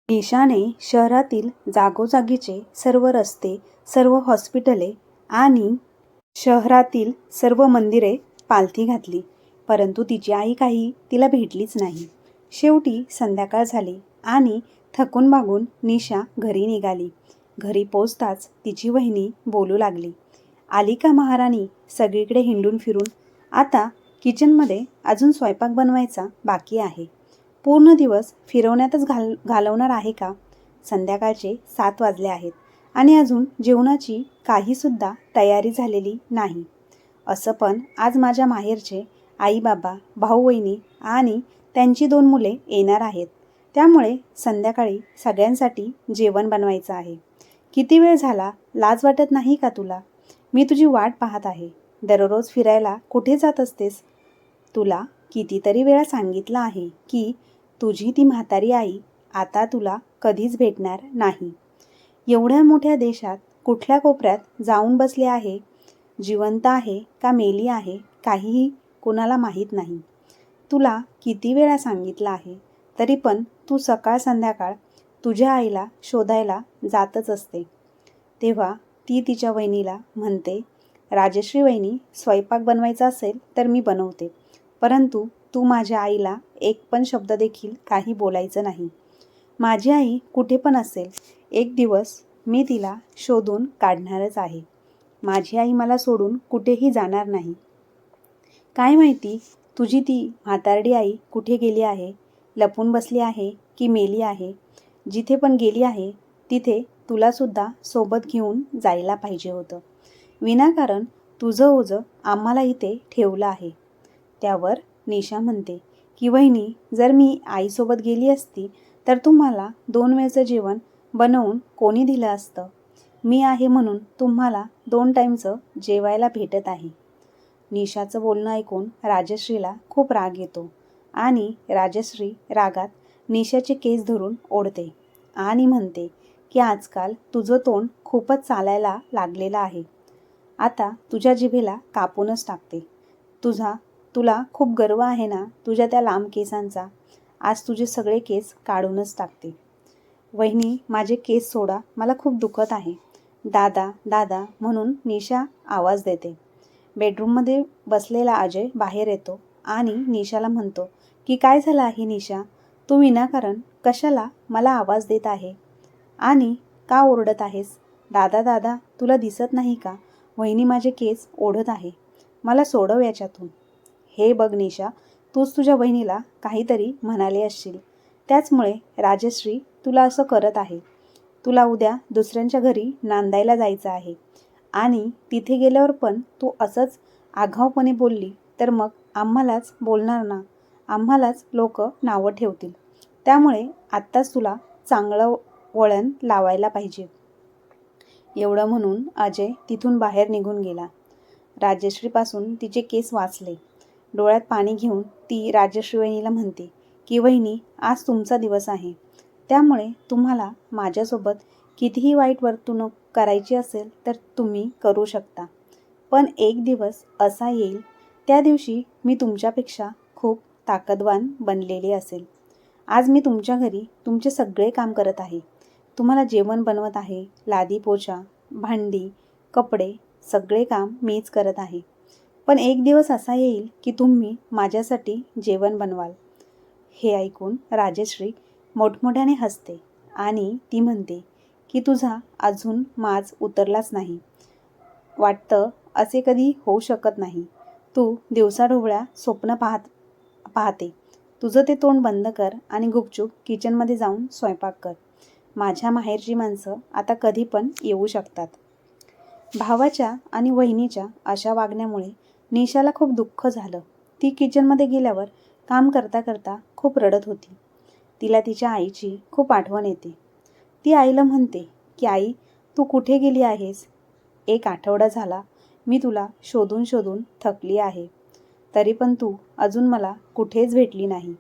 निशाने शहरातील जागोजागीचे सर्व रस्ते, सर्व हॉस्पिटले आणि शहरातील सर्व मंदिरे पालथी घातली, परंतु तिची आई काही तिला भेटलीच नाही. शेवटी संध्याकाळ झाली आणि थकून भागून निशा घरी निघाली. घरी पोचताच तिची वहिनी बोलू लागली, "आली का महाराणी? सगळीकडे हिंडून फिरून. आता किचनमध्ये अजून स्वयंपाक बनवायचा बाकी आहे. पूर्ण दिवस फिरवण्यातच घालवणार आहे का? संध्याकाळचे 7 वाजले आहेत आणि अजून जेवणाची काहीसुद्धा तयारी झालेली नाही. असं पण आज माझ्या माहेरचे आई बाबा, भाऊ बहिणी आणि त्यांची 2 मुले येणार आहेत. त्यामुळे संध्याकाळी सगळ्यांसाठी जेवण बनवायचं आहे. किती वेळ झाला, लाज वाटत नाही का तुला? मी तुझी वाट पाहत आहे. दररोज फिरायला कुठे जात असतेस? तुला कितीतरी वेळा सांगितलं आहे की तुझी ती म्हातारी आई आता तुला कधीच भेटणार नाही. एवढ्या मोठ्या देशात कुठल्या कोपऱ्यात जाऊन बसले आहे. जिवंत आहे का मेली आहे काहीही कोणाला माहीत नाही. तुला किती वेळा सांगितलं आहे, तरी पण तू सकाळ संध्याकाळ तुझ्या आईला शोधायला जातच असते." तेव्हा ती तिच्या वहिनीला म्हणते, "राजश्री वहिनी, स्वयंपाक बनवायचा असेल तर मी बनवते, परंतु तू माझ्या आईला एक पण शब्द देखील काही बोलायचं नाही. माझी आई कुठे पण असेल, एक दिवस मी तिला शोधून काढणारच आहे. माझी आई मला सोडून कुठेही जाणार नाही. काय माहिती तुझी ती म्हातारडी आई कुठे गेली आहे, लपून बसली आहे की मेली आहे. जिथे पण गेली आहे तिथे तुलासुद्धा सोबत घेऊन जायला पाहिजे होतं. विनाकारण तुझं ओझं आम्हाला इथे ठेवलं आहे." त्यावर निशा म्हणते की "वहिनी, जर मी आईसोबत गेली असती तर तुम्हाला 2 वेळचं जेवण बनवून कोणी दिलं असतं? मी आहे म्हणून तुम्हाला 2 टाईमचं जेवायला भेटत आहे." निशाचं बोलणं ऐकून राजश्रीला खूप राग येतो आणि राजश्री रागात निशाचे केस धरून ओढते आणि म्हणते की "आजकाल तुझं तोंड खूपच चालायला लागलेलं आहे. आता तुझ्या जिभेला कापूनच टाकते. तुला खूप गर्व आहे ना तुझ्या त्या लांब केसांचा. आज तुझे सगळे केस काढूनच टाकते." "वहिनी, माझे केस सोडा, मला खूप दुखत आहे." "दादा, दादा" म्हणून निशा आवाज देते. बेडरूममध्ये बसलेला अजय बाहेर येतो आणि निशाला म्हणतो की "काय झालं आहे निशा? तू विनाकारण कशाला मला आवाज देत आहे आणि का ओरडत आहेस? दादा, दादा, तुला दिसत नाही का? वहिनी माझे केस ओढत आहे. मला सोडव याच्यातून." "हे बघ निशा, तूच तुझ्या बहिणीला काहीतरी म्हणाले असशील, त्याचमुळे राजश्री तुला असं करत आहे. तुला उद्या दुसऱ्यांच्या घरी नांदायला जायचं आहे आणि तिथे गेल्यावर पण तू असंच आगाऊपणे बोलली तर मग आम्हालाच बोलणार ना, आम्हालाच लोक नावं ठेवतील. त्यामुळे आत्ताच तुला चांगलं वळण लावायला पाहिजे." एवढं म्हणून अजय तिथून बाहेर निघून गेला. राजश्रीपासून तिचे केस वाचले. डोळ्यात पाणी घेऊन ती राजश्री वहिनीला म्हणते की "वहिनी, आज तुमचा दिवस आहे. त्यामुळे तुम्हाला माझ्यासोबत कितीही वाईट वर्तणूक करायची असेल तर तुम्ही करू शकता. पण एक दिवस असा येईल, त्या दिवशी मी तुमच्यापेक्षा खूप ताकदवान बनलेली असेल. आज मी तुमच्या घरी तुमचे सगळे काम करत आहे. तुम्हाला जेवण बनवत आहे, लादी पोछा, भांडी, कपडे सगळे काम मीच करत आहे. पण एक दिवस असा येईल की तुम्ही माझ्यासाठी जेवण बनवाल." हे ऐकून राजश्री मोठमोठ्याने हसते आणि ती म्हणते की "तुझा अजून माज उतरलाच नाही. वाटतं असे कधी होऊ शकत नाही. तू दिवसाढोबळ्या स्वप्न पाहते. तुझं ते तोंड बंद कर आणि गुपचूप किचनमध्ये जाऊन स्वयंपाक कर. माझ्या माहेरची माणसं आता कधी पण येऊ शकतात." भावाच्या आणि वहिनीच्या अशा वागण्यामुळे निशाला खूप दुःख झालं. ती किचनमध्ये गेल्यावर काम करता करता खूप रडत होती. तिला तिच्या आईची खूप आठवण येते. ती आईला म्हणते की "आई, तू कुठे गेली आहेस? 1 आठवडा झाला मी तुला शोधून शोधून थकली आहे. तरी पण तू अजून मला कुठेच भेटली नाही.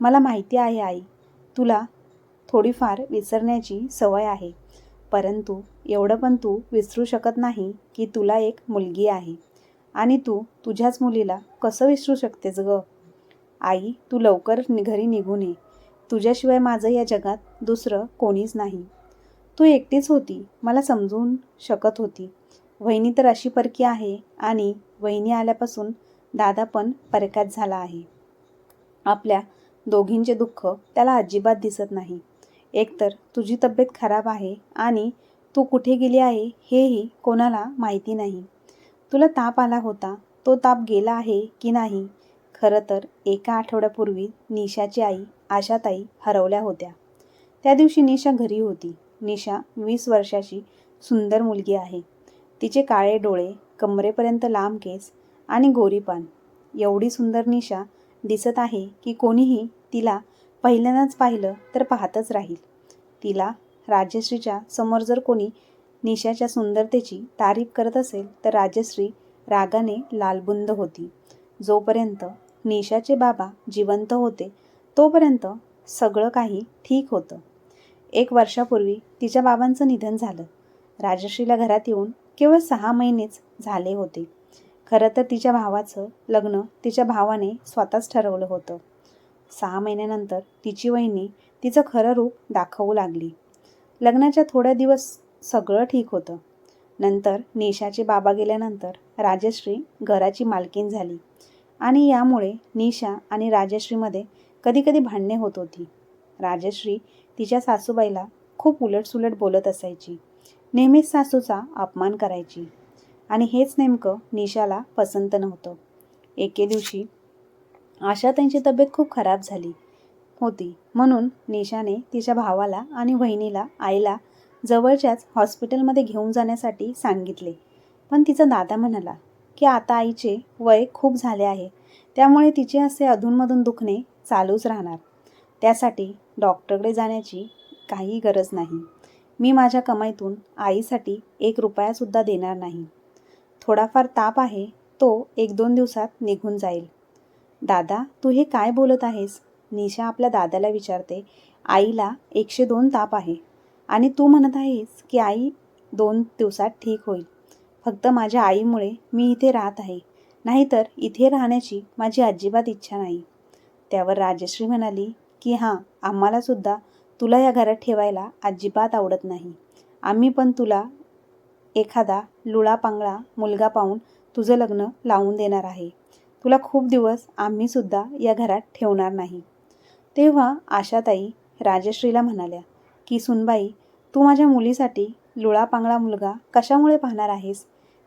मला माहिती आहे आई, तुला थोडीफार विसरण्याची सवय आहे, परंतु एवढं पण तू विसरू शकत नाही की तुला एक मुलगी आहे आणि तू तुझ्याच मुलीला कसं विसरू शकतेस गं? आई, तू लवकर घरी निघून ये. तुझ्याशिवाय माझं या जगात दुसरं कोणीच नाही. तू एकटीच होती, मला समजून शकत होती. वहिनी तर अशी परकी आहे आणि वहिनी आल्यापासून दादा पण परक्यात झाला आहे. आपल्या दोघींचे दुःख त्याला अजिबात दिसत नाही. एकतर तुझी तब्येत खराब आहे आणि तू कुठे गेली आहे हेही कोणाला माहिती नाही. तुला ताप आला होता, तो ताप गेला आहे की नाही? खरं तर एका आठवड्यापूर्वी निशाची आई आशाताई हरवल्या होत्या. त्या दिवशी निशा घरी होती. निशा 20 वर्षाची सुंदर मुलगी आहे. तिचे काळे डोळे, कमरेपर्यंत लांब केस आणि गोरीपान. एवढी सुंदर निशा दिसत आहे की कोणीही तिला पहिल्यांदाच पाहिलं तर पाहतच राहील. तिला राजश्रीच्या समोर जर कोणी निशाच्या सुंदरतेची तारीफ करत असेल तर राजश्री रागाने लालबुंद होती. जोपर्यंत निशाचे बाबा जिवंत होते तोपर्यंत सगळं काही ठीक होतं. 1 वर्षापूर्वी तिच्या बाबांचं निधन झालं. राजश्रीला घरात येऊन केवळ 6 महिनेच झाले होते. खरं तर तिच्या भावाचं लग्न तिच्या भावाने स्वतःच ठरवलं होतं. 6 महिन्यानंतर तिची वहिनी तिचं खरं रूप दाखवू लागली. लग्नाच्या थोड्या दिवस सगळं ठीक होतं. नंतर निशाचे बाबा गेल्यानंतर राजश्री घराची मालकीण झाली आणि यामुळे निशा आणि राजश्रीमध्ये कधीकधी भांडणे होत होती. राजश्री तिच्या सासूबाईला खूप उलटसुलट बोलत असायची. नेहमीच सासूचा अपमान करायची आणि हेच नेमकं निशाला पसंत नव्हतं. एके दिवशी आशाताईंची तब्येत खूप खराब झाली होती म्हणून निशाने तिच्या भावाला आणि बहिणीला आईला जवळच्याच हॉस्पिटलमध्ये घेऊन जाण्यासाठी सांगितले. पण तिचा दादा म्हणाला की आता आईचे वय खूप झाले आहे, त्यामुळे तिचे असे अधूनमधून दुखणे चालूच राहणार. त्यासाठी डॉक्टरकडे जाण्याची काही गरज नाही. मी माझ्या कमाईतून आईसाठी 1 रुपयासुद्धा देणार नाही. थोडाफार ताप आहे, तो 1-2 दिवसात निघून जाईल. दादा, तू हे काय बोलत आहेस? निशा आपल्या दादाला विचारते. आईला 102 ताप आहे आणि तू म्हणत आहेस की आई 2 दिवसात ठीक होईल. फक्त माझ्या आईमुळे मी इथे राहत आहे, नाहीतर इथे राहण्याची माझी अजिबात इच्छा नाही. त्यावर राजश्री म्हणाली की हां, आम्हालासुद्धा तुला या घरात ठेवायला अजिबात आवडत नाही. आम्ही पण तुला एखादा लुळापांगळा मुलगा पाहून तुझं लग्न लावून देणार आहे. तुला खूप दिवस आम्हीसुद्धा या घरात ठेवणार नाही. तेव्हा आशाताई राजश्रीला म्हणाल्या की सुनबाई, तू माझ्या मुलीसाठी लुळापांगळा मुलगा कशामुळे पाहणार आहेस?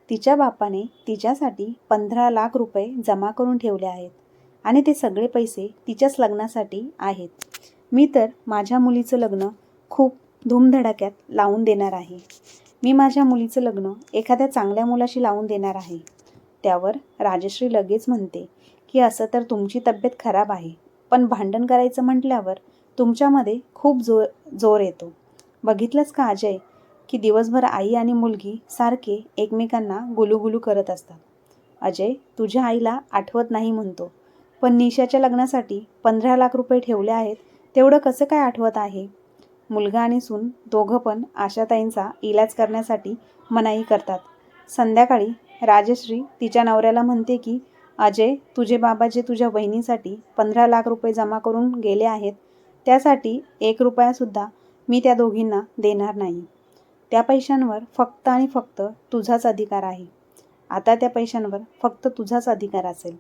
तिच्या बापाने तिच्यासाठी 15 लाख रुपये जमा करून ठेवले आहेत आणि ते सगळे पैसे तिच्याच लग्नासाठी आहेत. मी तर माझ्या मुलीचं लग्न खूप धूमधडाक्यात लावून देणार आहे. मी माझ्या मुलीचं लग्न एखाद्या चांगल्या मुलाशी लावून देणार आहे. त्यावर राजश्री लगेच म्हणते की असं तर तुमची तब्येत खराब आहे, पण भांडण करायचं म्हटल्यावर तुमच्यामध्ये खूप जोर येतो. बघितलंस का अजय, की दिवसभर आई आणि मुलगी सारखे एकमेकांना गुलूगुलू करत असतात. अजय, तुझ्या आईला आठवत नाही म्हणतो, पण निशाच्या लग्नासाठी 15 लाख रुपये ठेवले आहेत, तेवढं कसं काय आठवत आहे? मुलगा आणि सून दोघं पण आशाताईंचा इलाज करण्यासाठी मनाई करतात. संध्याकाळी राजश्री तिच्या नवऱ्याला म्हणते की अजय, तुझे बाबा जे तुझ्या बहिणीसाठी 15 लाख रुपये जमा करून गेले आहेत, त्यासाठी 1 रुपयासुद्धा मी त्या दोघींना देणार नाही. त्या पैशांवर फक्त आणि फक्त तुझाच अधिकार आहे. आता त्या पैशांवर फक्त तुझाच अधिकार असेल,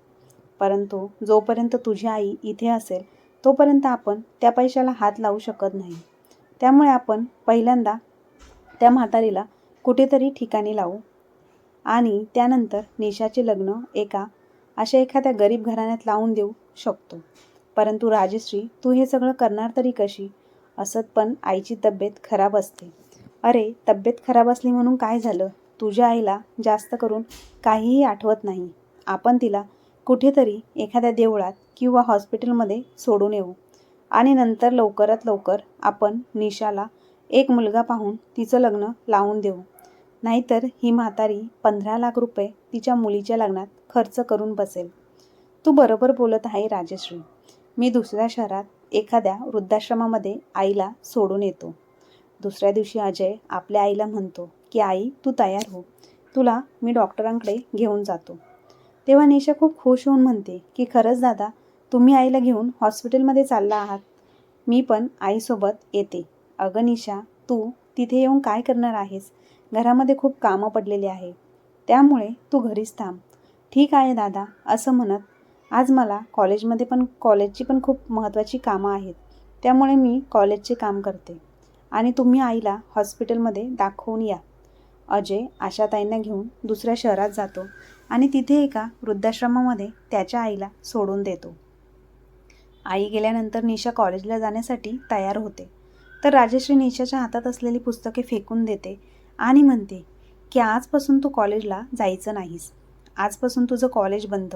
परंतु जोपर्यंत तुझी आई इथे असेल तोपर्यंत आपण त्या पैशाला हात लावू शकत नाही. त्यामुळे आपण पहिल्यांदा त्या म्हातारीला कुठेतरी ठिकाणी लावू आणि त्यानंतर निशाचे लग्न अशा एखाद्या गरीब घराण्यात लावून देऊ शकतो. परंतु राजश्री, तू हे सगळं करणार तरी कशी? असत पण आईची तब्येत खराब असते. अरे, तब्येत खराब असली म्हणून काय झालं? तुझ्या आईला जास्त करून काहीही आठवत नाही. आपण तिला कुठेतरी एखाद्या देवळात किंवा हॉस्पिटलमध्ये सोडून येऊ आणि नंतर लवकरात लवकर आपण निशाला एक मुलगा पाहून तिचं लग्न लावून देऊ. नाहीतर ही म्हातारी 15 लाख रुपये तिच्या मुलीच्या लग्नात खर्च करून बसेल. तू बरोबर बोलत आहे राजश्री. मी दुसऱ्या शहरात एखाद्या वृद्धाश्रमामध्ये आईला सोडून येतो. दुसऱ्या दिवशी अजय आपल्या आईला म्हणतो की आई, तू तयार हो, तुला मी डॉक्टरांकडे घेऊन जातो. तेव्हा निशा खूप खुश होऊन म्हणते की खरंच दादा, तुम्ही आईला घेऊन हॉस्पिटलमध्ये चालला आहात? मी पण आईसोबत येते. अगं निशा, तू तिथे येऊन काय करणार आहेस? घरामध्ये खूप कामं पडलेली आहे. त्यामुळे तू घरीच थांब. ठीक आहे दादा, असं म्हणत आज मला कॉलेजची पण खूप महत्त्वाची कामं आहेत. त्यामुळे मी कॉलेजचे काम करते आणि तुम्ही आईला हॉस्पिटलमध्ये दाखवून या. अजय आशाताईंना घेऊन दुसऱ्या शहरात जातो आणि तिथे एका वृद्धाश्रमामध्ये त्याच्या आईला सोडून देतो. आई गेल्यानंतर निशा कॉलेजला जाण्यासाठी तयार होते. तर राजश्री निशाच्या हातात असलेली पुस्तके फेकून देते आणि म्हणते की आजपासून तू कॉलेजला जायचं नाहीस. आजपासून तुझं कॉलेज बंद.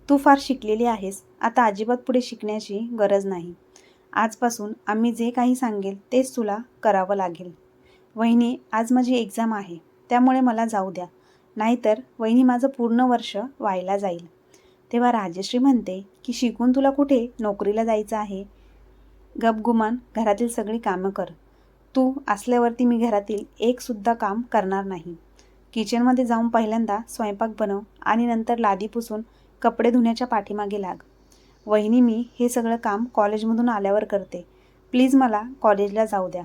तू फार शिकलेली आहेस. आता अजिबात पुढे शिकण्याची गरज नाही. आजपासून आम्ही जे काही सांगेल तेच तुला करावं लागेल. वहिनी, आज माझी एक्झाम आहे. त्यामुळे मला जाऊ द्या. नाहीतर वहिनी माझं पूर्ण वर्ष व्हायला जाईल. तेव्हा राजश्री म्हणते की शिकून तुला कुठे नोकरीला जायचं आहे? गपगुमान घरातील सगळी कामं कर. तू असल्यावरती मी घरातील एकसुद्धा काम करणार नाही. किचनमध्ये जाऊन पहिल्यांदा स्वयंपाक बनव आणि नंतर लादी पुसून कपडे धुण्याच्या पाठीमागे लाग. वहिनी, मी हे सगळं काम कॉलेजमधून आल्यावर करते. प्लीज मला कॉलेजला जाऊ द्या.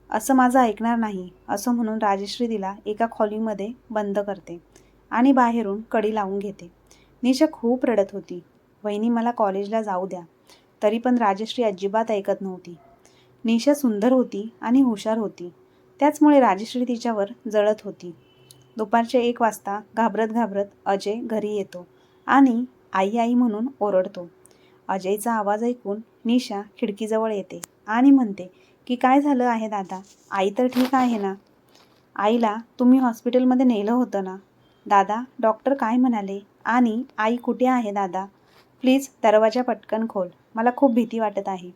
असं माझं ऐकणार नाही, असं म्हणून राजश्री तिला एका खोलीमध्ये बंद करते आणि बाहेरून कडी लावून घेते. निशा खूप रडत होती. वहिनी, मला कॉलेजला जाऊ द्या. तरी पण राजश्री अजिबात ऐकत नव्हती. निशा सुंदर होती आणि हुशार होती. त्याचमुळे राजश्री तिच्यावर जळत होती. दुपारच्या 1 वाजता घाबरत घाबरत अजय घरी येतो आणि आई आई म्हणून ओरडतो. अजयचा आवाज ऐकून निशा खिडकीजवळ येते आणि म्हणते की काय झालं आहे दादा? आई तर ठीक आहे ना? आईला तुम्ही हॉस्पिटलमध्ये नेलं होतं ना? दादा, डॉक्टर काय म्हणाले? आणि आई कुठे आहे दादा? प्लीज दरवाजा पटकन खोल. मला खूप भीती वाटत आहे.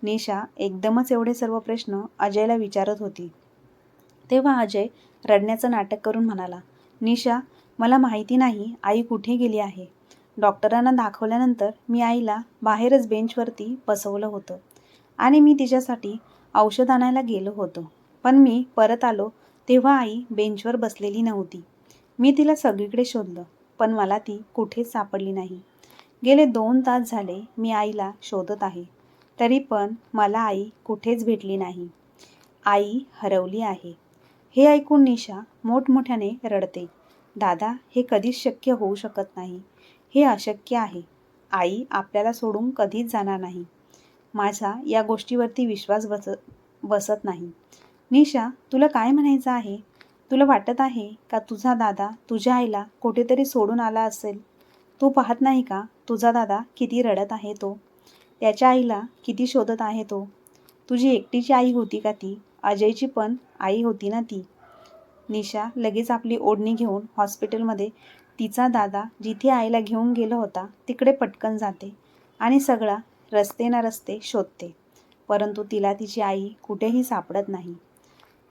निशा एकदमच एवढे सर्व प्रश्न अजयला विचारत होती. तेव्हा अजय रडण्याचं नाटक करून म्हणाला, निशा, मला माहिती नाही आई कुठे गेली आहे. डॉक्टरांना दाखवल्यानंतर मी आईला बाहेरच बेंचवरती बसवलं होतं आणि मी तिच्यासाठी औषध आणायला गेलो होतो. पण मी परत आलो तेव्हा आई बेंचवर बसलेली नव्हती. मी तिला सगळीकडे शोधलं, पण मला ती कुठेच सापडली नाही. गेले 2 तास झाले मी आईला शोधत आहे. तरी पण मला आई कुठेच भेटली नाही. आई हरवली आहे. हे ऐकून निशा मोठमोठ्याने रडते. दादा, हे कधीच शक्य होऊ शकत नाही. हे अशक्य आहे. आई आपल्याला सोडून कधीच जाणार नाही. माझा या गोष्टीवरती विश्वास बसत नाही. निशा, तुला काय म्हणायचं आहे? तुला वाटत आहे का तुझा दादा तुझ्या आईला कुठेतरी सोडून आला असेल? तू पाहत नाही का तुझा दादा किती रडत आहे तो? त्याच्या आईला किती शोधत आहे तो? तुझी एकटीची आई होती का ती? अजयची पण आई होती ना ती? निशा लगेच आपली ओढणी घेऊन हॉस्पिटलमध्ये तिचा दादा जिथे आईला घेऊन गेला होता तिकडे पटकन जाते आणि सगळा रस्ते ना रस्ते शोधते. परंतु तिला तिची आई कुठेही सापडत नाही.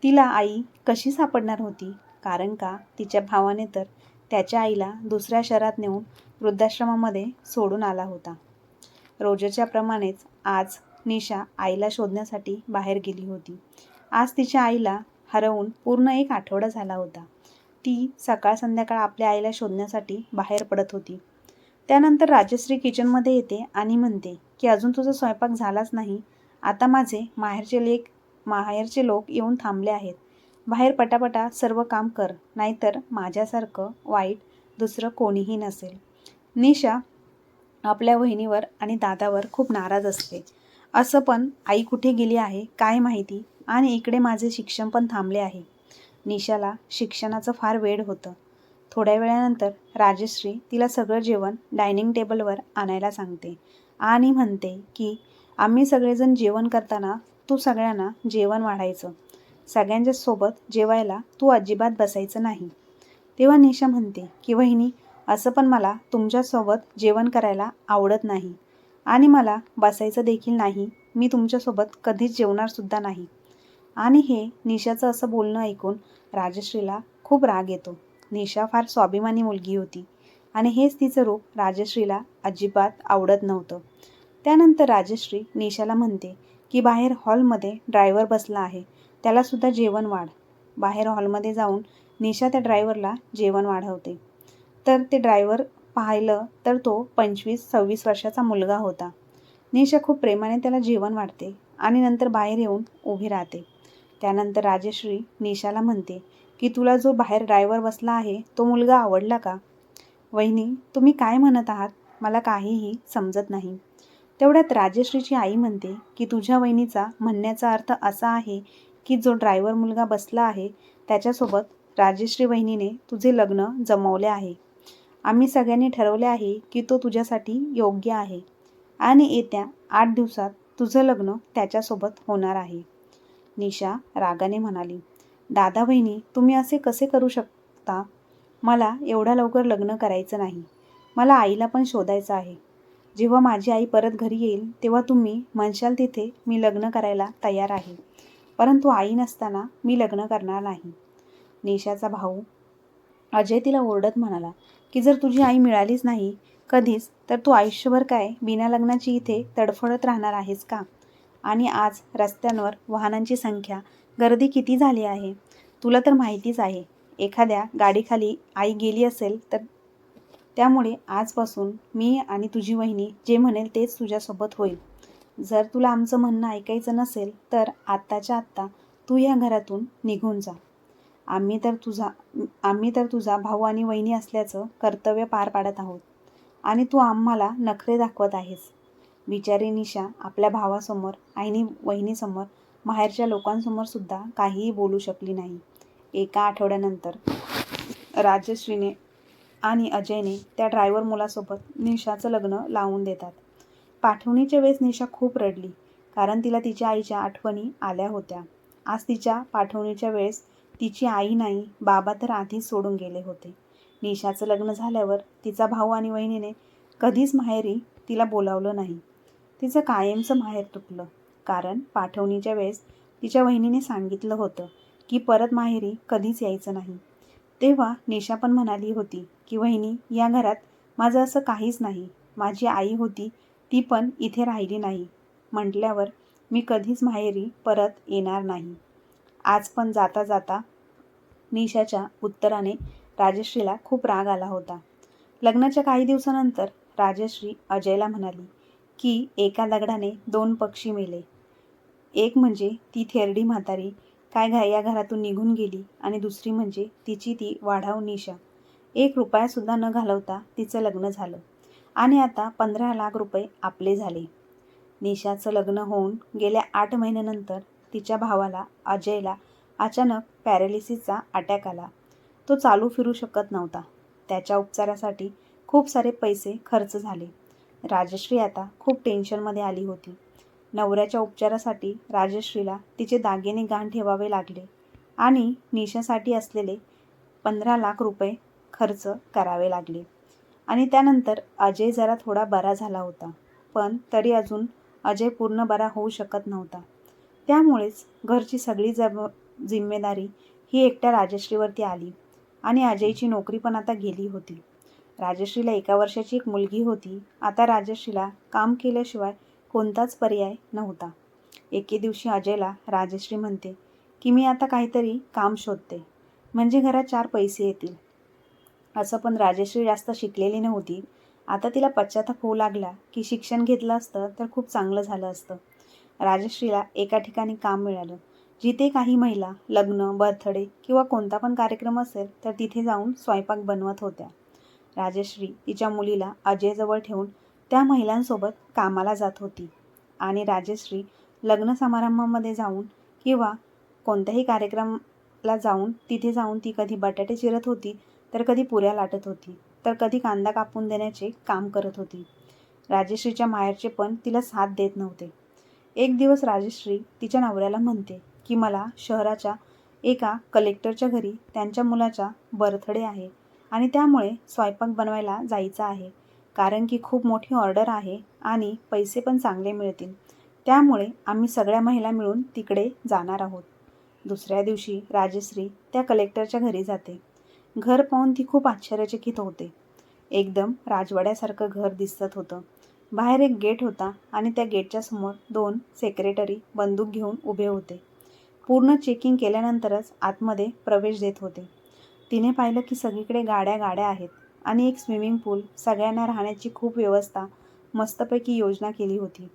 तिला आई कशी सापडणार होती? कारण का तिच्या भावाने तर त्याच्या आईला दुसऱ्या शहरात नेऊन वृद्धाश्रमामध्ये सोडून आला होता. रोजच्या प्रमाणेच आज निशा आईला शोधण्यासाठी बाहेर गेली होती. आज तिच्या आईला हरवून पूर्ण 1 आठवडा झाला होता. ती सकाळ संध्याकाळ आपल्या आईला शोधण्यासाठी बाहेर पडत होती. त्यानंतर राजश्री किचनमध्ये येते आणि म्हणते की अजून तुझा स्वयंपाक झालाच नाही. आता माझे माहेरचे लोक येऊन थांबले आहेत. बाहेर पटापटा सर्व काम कर, नाहीतर माझ्यासारखं वाईट दुसरं कोणीही नसेल. निशा आपल्या वहिनीवर आणि दादावर खूप नाराज असते. असं पण आई कुठे गेली आहे काय माहिती, आणि इकडे माझे शिक्षण पण थांबले आहे. निशाला शिक्षणाचं फार वेड होतं. थोड्या वेळानंतर राजश्री तिला सगळं जेवण डायनिंग टेबलवर आणायला सांगते आणि म्हणते की आम्ही सगळेजण जेवण करताना तू सगळ्यांना जेवण वाढायचं. सगळ्यांच्या सोबत जेवायला तू अजिबात बसायचं नाही. तेव्हा निशा म्हणते की वहिनी, असं पण मला तुमच्यासोबत जेवण करायला आवडत नाही आणि मला बसायचं देखील नाही. मी तुमच्यासोबत कधीच जेवणारसुद्धा नाही. आणि हे निशाचं असं बोलणं ऐकून राजश्रीला खूप राग येतो. निशा फार स्वाभिमानी मुलगी होती आणि हेच तिचं रूप राजश्रीला अजिबात आवडत नव्हतं. त्यानंतर राजश्री निशाला म्हणते की बाहेर हॉलमध्ये ड्रायव्हर बसला आहे, त्यालासुद्धा जेवण वाढ. बाहेर हॉलमध्ये जाऊन निशा त्या ड्रायव्हरला जेवण वाढवते. तर ते ड्रायव्हर पाहिलं तर तो 25-26 वर्षाचा मुलगा होता. निशा खूप प्रेमाने त्याला जेवण वाढते आणि नंतर बाहेर येऊन उभी राहते. त्यानंतर राजश्री निशाला म्हणते की तुला जो बाहेर ड्रायव्हर बसला आहे तो मुलगा आवडला का? वहिनी, तुम्ही काय म्हणत आहात? मला काहीही समजत नाही. तेवढ्यात राजश्रीची आई म्हणते की तुझ्या वहिनीचा म्हणण्याचा अर्थ असा आहे की जो ड्रायव्हर मुलगा बसला आहे त्याच्यासोबत राजश्री वहिनीने तुझे लग्न जमवले आहे. आम्ही सगळ्यांनी ठरवले आहे की तो तुझ्यासाठी योग्य आहे आणि येत्या 8 दिवसात तुझं लग्न त्याच्यासोबत होणार आहे. निशा रागाने म्हणाली, दादा वहिनी, तुम्ही असे कसे करू शकता? मला एवढ्या लवकर लग्न करायचं नाही. मला आईला पण शोधायचं आहे. जेव्हा माझी आई परत घरी येईल तेव्हा तुम्ही म्हणशाल तिथे मी लग्न करायला तयार आहे. परंतु आई नसताना मी लग्न करणार नाही. निशाचा भाऊ अजय तिला ओरडत म्हणाला की जर तुझी आई मिळालीच नाही कधीच तर तू आयुष्यभर काय बिना लग्नाची इथे तडफडत राहणार आहेस का? आणि आज रस्त्यांवर वाहनांची संख्या, गर्दी किती झाली आहे तुला तर माहितीच आहे. एखाद्या गाडीखाली आई गेली असेल तर त्यामुळे आजपासून मी आणि तुझी वहिनी जे म्हणेल तेच तुझ्यासोबत होईल. जर तुला आमचं म्हणणं ऐकायचं नसेल तर आत्ताच्या आत्ता तू या घरातून निघून जा. आम्ही तर तुझा भाऊ आणि वहिनी असल्याचं कर्तव्य पार पाडत आहोत आणि तू आम्हाला नखरे दाखवत आहेस. बिचारी निशा आपल्या भावासमोर, आईनी वहिनीसमोर, माहेरच्या लोकांसमोर सुद्धा काहीही बोलू शकली नाही. एका आठवड्यानंतर राजश्रीने आणि अजयने त्या ड्रायव्हर मुलासोबत निशाचं लग्न लावून देतात. पाठवणीच्या वेळेस निशा खूप रडली कारण तिला तिच्या आईच्या आठवणी आल्या होत्या. आज तिच्या पाठवणीच्या वेळेस तिची आई नाही, बाबा तर आधीच सोडून गेले होते. निशाचं लग्न झाल्यावर तिचा भाऊ आणि वहिनीने कधीच माहेरी तिला बोलावलं नाही. तिचं कायमचं माहेर तुटलं कारण पाठवणीच्या वेळेस तिच्या वहिनीने सांगितलं होतं की परत माहेरी कधीच यायचं नाही. तेव्हा निशा पण म्हणाली होती की वहिनी, या घरात माझं असं काहीच नाही. माझी आई होती ती पण इथे राहिली नाही म्हटल्यावर मी कधीच माहेरी परत येणार नाही. आज पण जाता जाता निशाच्या उत्तराने राजश्रीला खूप राग आला होता. लग्नाच्या काही दिवसानंतर राजश्री अजयला म्हणाली की एका दगडाने 2 पक्षी मेले. एक म्हणजे ती थेरडी म्हातारी काय या घरातून निघून गेली आणि दुसरी म्हणजे तिची ती वाढाव निशा. 1 रुपयासुद्धा न घालवता तिचं लग्न झालं आणि आता 15 लाख रुपये आपले झाले. निशाचं लग्न होऊन गेल्या 8 महिन्यानंतर तिच्या भावाला अजयला अचानक पॅरालिसिसचा अटॅक आला. तो चालू फिरू शकत नव्हता. त्याच्या उपचारासाठी खूप सारे पैसे खर्च झाले. राजश्री आता खूप टेन्शनमध्ये आली होती. नवऱ्याच्या उपचारासाठी राजश्रीला तिचे दागिने गहाण ठेवावे लागले आणि निशासाठी असलेले 15 लाख रुपये खर्च करावे लागले. आणि त्यानंतर अजय जरा थोडा बरा झाला होता, पण तरी अजून अजय पूर्ण बरा होऊ शकत नव्हता. त्यामुळेच घरची सगळी जिम्मेदारी ही एकट्या राजश्रीवरती आली आणि अजयची नोकरी पण आता गेली होती. राजश्रीला 1 वर्षाची एक मुलगी होती. आता राजश्रीला काम केल्याशिवाय कोणताच पर्याय नव्हता. एके दिवशी अजयला राजश्री म्हणते की मी आता काहीतरी काम शोधते म्हणजे घरात 4 पैसे येतील. असं पण राजश्री जास्त शिकलेली नव्हती. आता तिला पश्चाताप होऊ लागला की शिक्षण घेतलं असतं तर खूप चांगलं झालं असतं. राजश्रीला एका ठिकाणी काम मिळालं जिथे काही महिला लग्न, बर्थडे किंवा कोणता पण कार्यक्रम असेल तर तिथे जाऊन स्वयंपाक बनवत होत्या. राजश्री तिच्या मुलीला अजयजवळ ठेवून त्या महिलांसोबत कामाला जात होती आणि राजश्री लग्न समारंभामध्ये जाऊन किंवा कोणत्याही कार्यक्रमाला जाऊन तिथे जाऊन ती कधी बटाटे चिरत होती, तर कधी पुऱ्या लाटत होती, तर कधी कांदा कापून देण्याचे काम करत होती. राजश्रीच्या माहेरचे पण तिला साथ देत नव्हते. एक दिवस राजश्री तिच्या नवऱ्याला म्हणते की मला शहराच्या एका कलेक्टरच्या घरी त्यांच्या मुलाचा बर्थडे आहे आणि त्यामुळे स्वयंपाक बनवायला जायचं आहे कारण की खूप मोठी ऑर्डर आहे आणि पैसे पण चांगले मिळतील. त्यामुळे आम्ही सगळ्या महिला मिळून तिकडे जाणार आहोत. दुसऱ्या दिवशी राजश्री त्या कलेक्टरच्या घरी जाते. घर पाहून ती खूप आश्चर्यचकित होते. एकदम राजवाड्यासारखं घर दिसत होतं. बाहेर एक गेट होता आणि त्या गेटच्या समोर 2 सेक्रेटरी बंदूक घेऊन उभे होते. पूर्ण चेकिंग केल्यानंतरच आतमध्ये प्रवेश देत होते. तिने पाहिलं की सगळीकडे गाड्या आहेत आणि एक स्विमिंग पूल, सगळ्यांना राहण्याची खूप व्यवस्था, मस्तपैकी योजना केली होती.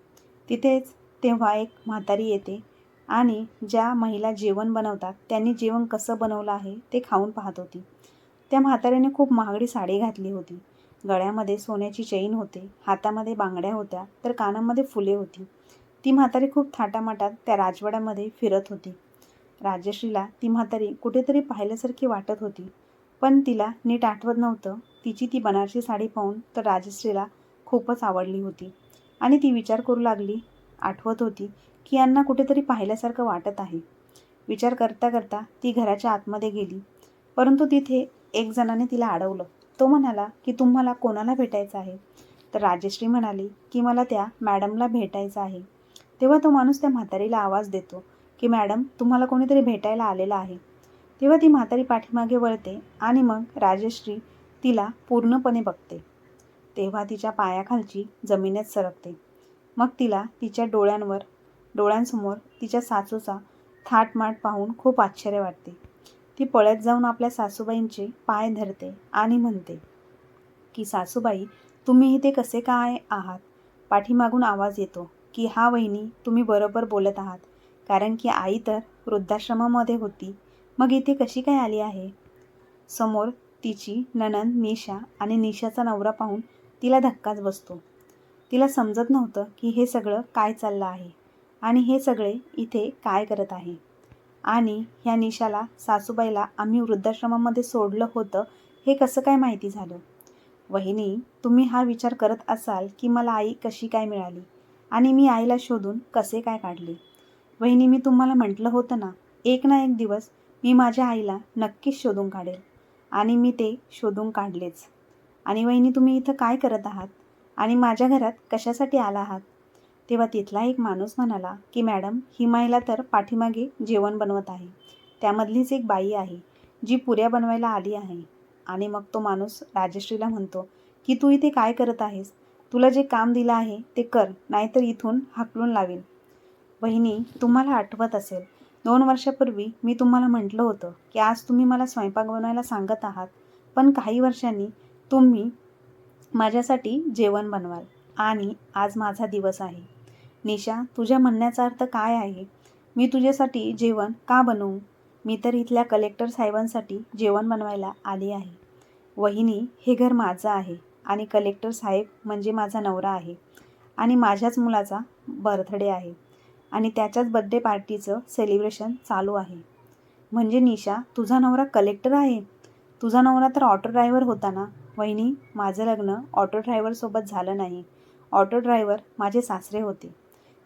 तिथेच तेव्हा एक म्हातारी येते आणि ज्या महिला जेवण बनवतात त्यांनी जेवण कसं बनवलं आहे ते खाऊन पाहत होती. त्या म्हातारीने खूप महागडी साडी घातली होती. गळ्यामध्ये सोन्याची चैन होते, हातामध्ये बांगड्या होत्या, तर कानामध्ये फुले होती. ती म्हातारी खूप थाटामाटात त्या राजवाड्यामध्ये फिरत होती. राजश्रीला ती म्हातारी कुठेतरी पाहिल्यासारखी वाटत होती, पण तिला नीट आठवत नव्हतं. तिची ती बनारसी साडी पाहून तर राजश्रीला खूपच आवडली होती आणि ती विचार करू लागली. आठवत होती की यांना कुठेतरी पाहिल्यासारखं वाटत आहे. विचार करता करता ती घराच्या आतमध्ये गेली, परंतु तिथे एक जणाने तिला अडवलं. तो म्हणाला की तुम्हाला कोणाला भेटायचं आहे? तर राजश्री म्हणाली की मला त्या मॅडमला भेटायचं आहे. तेव्हा तो माणूस त्या म्हातारीला आवाज देतो की मॅडम, तुम्हाला कोणीतरी भेटायला आलेलं आहे. तेव्हा ती म्हातारी पाठीमागे वळते आणि मग राजश्री तिला पूर्णपणे बघते. तेव्हा तिच्या पायाखालची जमीनच सरकते. मग तिला तिच्या डोळ्यांसमोर तिच्या सासूचा थाटमाट पाहून खूप आश्चर्य वाटते. ती पळत जाऊन आपल्या सासूबाईंचे पाय धरते आणि म्हणते की सासूबाई, तुम्ही इथे कसे काय आहात? पाठीमागून आवाज येतो की हा वहिनी, तुम्ही बरोबर बोलत आहात, कारण की आई तर वृद्धाश्रमामध्ये होती, मग इथे कशी काय आली आहे? समोर तिची नणंद निशा आणि निशाचा नवरा पाहून तिला धक्काच बसतो. तिला समजत नव्हतं की हे सगळं काय चाललं आहे आणि हे सगळे इथे काय करत आहे. आणि ह्या निशाला सासूबाईला आम्ही वृद्धाश्रमामध्ये सोडलं होतं हे कसं काय माहिती झालं? वहिनी, तुम्ही हा विचार करत असाल की मला आई कशी काय मिळाली आणि मी आईला शोधून कसे काय काढले. वहिनी, मी तुम्हाला म्हटलं होतं ना, एक ना एक दिवस मी माझ्या आईला नक्कीच शोधून काढेल आणि मी ते शोधून काढलेच. आणि वहिनी, तुम्ही इथं काय करत आहात आणि माझ्या घरात कशासाठी आला आहात? तेव्हा तिथला एक माणूस म्हणाला की मॅडम, ही महिला तर पाठीमागे जेवण बनवत आहे. त्यामधलीच एक बाई आहे जी पुऱ्या बनवायला आली आहे. आणि मग तो माणूस राजश्रीला म्हणतो की तू इथे काय करत आहेस? तुला जे काम दिलं आहे ते कर, नाहीतर इथून हाकलून लावीन. वहिनी, तुम्हाला आठवत असेल 2 वर्षापूर्वी मी तुम्हाला म्हटलं होतं की आज तुम्ही मला स्वयंपाक बनवायला सांगत आहात, पण काही वर्षांनी तुम्ही माझ्यासाठी जेवण बनवाल आणि आज माझा दिवस आहे. निशा, तुझ्या म्हणण्याचा अर्थ काय आहे? मी तुझ्यासाठी जेवण का बनवू? मी तर इथल्या कलेक्टर साहेबांसाठी जेवण बनवायला आली आहे. वहिनी, हे घर माझं आहे आणि कलेक्टर साहेब म्हणजे माझा नवरा आहे आणि माझ्याच मुलाचा बर्थडे आहे आणि त्याच्याच बर्थडे पार्टीचं सेलिब्रेशन चालू आहे. म्हणजे निशा, तुझा नवरा कलेक्टर आहे? तुझा नवरा तर ऑटो ड्रायव्हर होता ना? वहिनी, माझं लग्न ऑटो ड्रायव्हरसोबत झालं नाही. ऑटो ड्रायव्हर माझे सासरे होते.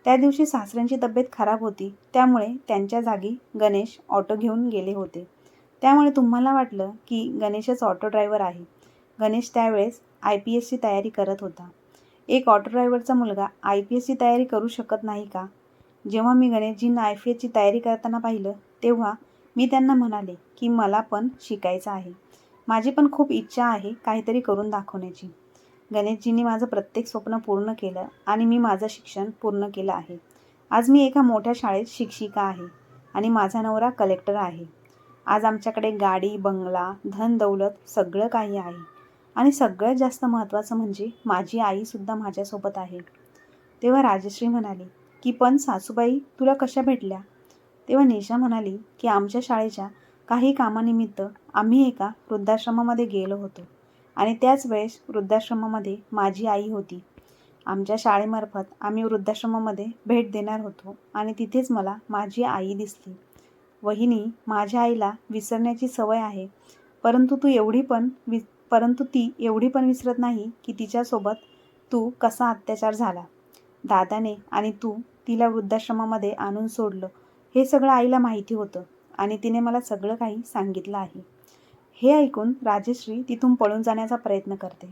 त्या दिवशी सासऱ्यांची तब्येत खराब होती, त्यामुळे त्यांच्या जागी गणेश ऑटो घेऊन गेले होते. त्यामुळे तुम्हाला वाटलं की गणेशच ऑटो ड्रायव्हर आहे. गणेश त्यावेळेस IPSची तयारी करत होता. एक ऑटो ड्रायव्हरचा मुलगा IPSची तयारी करू शकत नाही का? जेव्हा मी गणेशजींना IPSची तयारी करताना पाहिलं, तेव्हा मी त्यांना म्हणाले की मला पण शिकायचं आहे. माझी पण खूप इच्छा आहे काहीतरी करून दाखवण्याची. गणेशजींनी माझं प्रत्येक स्वप्न पूर्ण केलं आणि मी माझं शिक्षण पूर्ण केलं आहे. आज मी एका मोठ्या शाळेत शिक्षिका आहे आणि माझा नवरा कलेक्टर आहे. आज आमच्याकडे गाडी, बंगला, धन दौलत सगळं काही आहे आणि सगळ्यात जास्त महत्त्वाचं म्हणजे माझी आईसुद्धा माझ्यासोबत आहे. तेव्हा राजश्री म्हणाली की पण सासूबाई तुला कशा भेटल्या? तेव्हा निशा म्हणाली की आमच्या शाळेच्या काही कामानिमित्त आम्ही एका वृद्धाश्रमामध्ये गेलो होतो आणि त्याच वेळेस वृद्धाश्रमामध्ये माझी आई होती. आमच्या शाळेमार्फत आम्ही वृद्धाश्रमामध्ये भेट देणार होतो आणि तिथेच मला माझी आई दिसली. वहिनी, माझ्या आईला विसरण्याची सवय आहे, परंतु ती एवढी पण विसरत नाही की तिच्यासोबत तू कसा अत्याचार झाला. दादाने आणि तू तिला वृद्धाश्रमामध्ये आणून सोडलं हे सगळं आईला माहिती होतं आणि तिने मला सगळं काही सांगितलं आहे. हे ऐकून राजश्री तिथून पळून जाण्याचा प्रयत्न करते,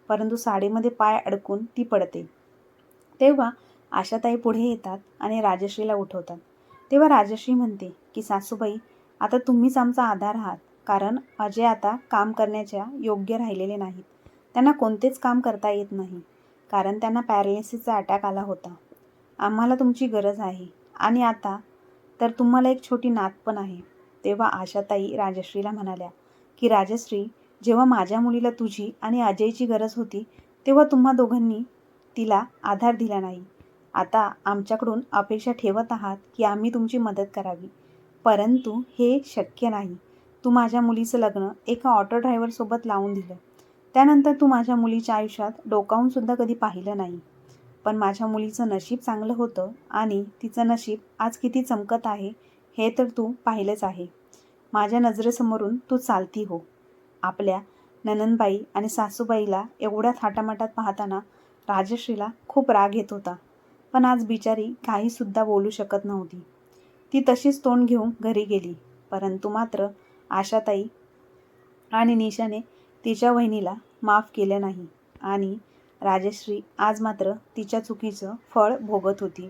परंतु साडीमध्ये पाय अडकून ती पडते. तेव्हा आशाताई पुढे येतात आणि राजश्रीला उठवतात. तेव्हा राजश्री म्हणते की सासूबाई, आता तुम्हीच आमचा आधार आहात, कारण अजय आता काम करण्याच्या योग्य राहिलेले नाहीत. त्यांना कोणतेच काम करता येत नाही, कारण त्यांना पॅरालिसिसचा अटॅक आला होता. आम्हाला तुमची गरज आहे आणि आता तर तुम्हाला एक छोटी नात पण आहे. तेव्हा आशाताई राजश्रीला म्हणाल्या की राजश्री, जेव्हा माझ्या मुलीला तुझी आणि अजयची गरज होती, तेव्हा तुम्हा दोघांनी तिला आधार दिला नाही. आता आमच्याकडून अपेक्षा ठेवत आहात की आम्ही तुमची मदत करावी, परंतु हे शक्य नाही. तू माझ्या मुलीचं लग्न एका ऑटो ड्रायव्हरसोबत लावून दिलं. त्यानंतर तू माझ्या मुलीच्या आयुष्यात डोकावूनसुद्धा कधी पाहिलं नाही. पण माझ्या मुलीचं नशीब चांगलं होतं आणि तिचं नशीब आज किती चमकत आहे हे तर तू पाहिलंच आहे. माझ्या नजरेसमोरून तू चालती हो. आपल्या नणंदबाई आणि सासूबाईला एवढ्या थाटामाटात पाहताना राजश्रीला खूप राग येत होता. पण आज बिचारी काहीसुद्धा बोलू शकत नव्हती. ती तशीच तोंड घेऊन घरी गेली. परंतु मात्र आशाताई आणि निशाने तिच्या वहिनीला माफ केलं नाही आणि राजश्री आज मात्र तिच्या चुकीचं फळ भोगत होती.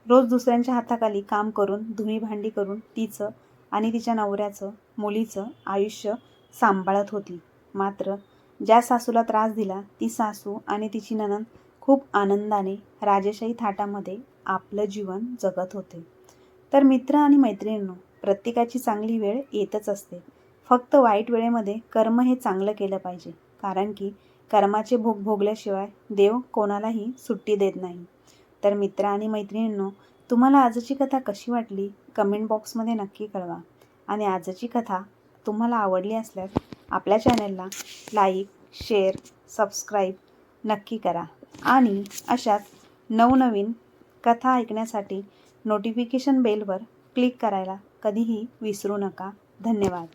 रोज दुसऱ्यांच्या हाताखाली काम करून, धुणी भांडी करून तिचं आणि तिच्या नवऱ्याचं, मुलीचं आयुष्य सांभाळत होती. मात्र ज्या सासूला त्रास दिला ती सासू आणि तिची नणंद खूप आनंदाने राजेशाही थाटामध्ये आपलं जीवन जगत होते. तर मित्र आणि मैत्रिणींनो, प्रत्येकाची चांगली वेळ येतच असते. फक्त वाईट वेळेमध्ये कर्म हे चांगलं केलं पाहिजे, कारण की कर्माचे भोग भोगल्याशिवाय देव कोणालाही सुट्टी देत नाही. तर मित्र आणि मैत्रिणींनो, तुम्हाला आजची कथा कशी वाटली कमेंट बॉक्समध्ये नक्की कळवा. आणि आजची कथा तुम्हाला आवडली असल्यास आपल्या चॅनलला लाईक, शेअर, सबस्क्राईब नक्की करा आणि अशाच नवनवीन कथा ऐकण्यासाठी नोटिफिकेशन बेलवर क्लिक करायला कधीही विसरू नका. धन्यवाद.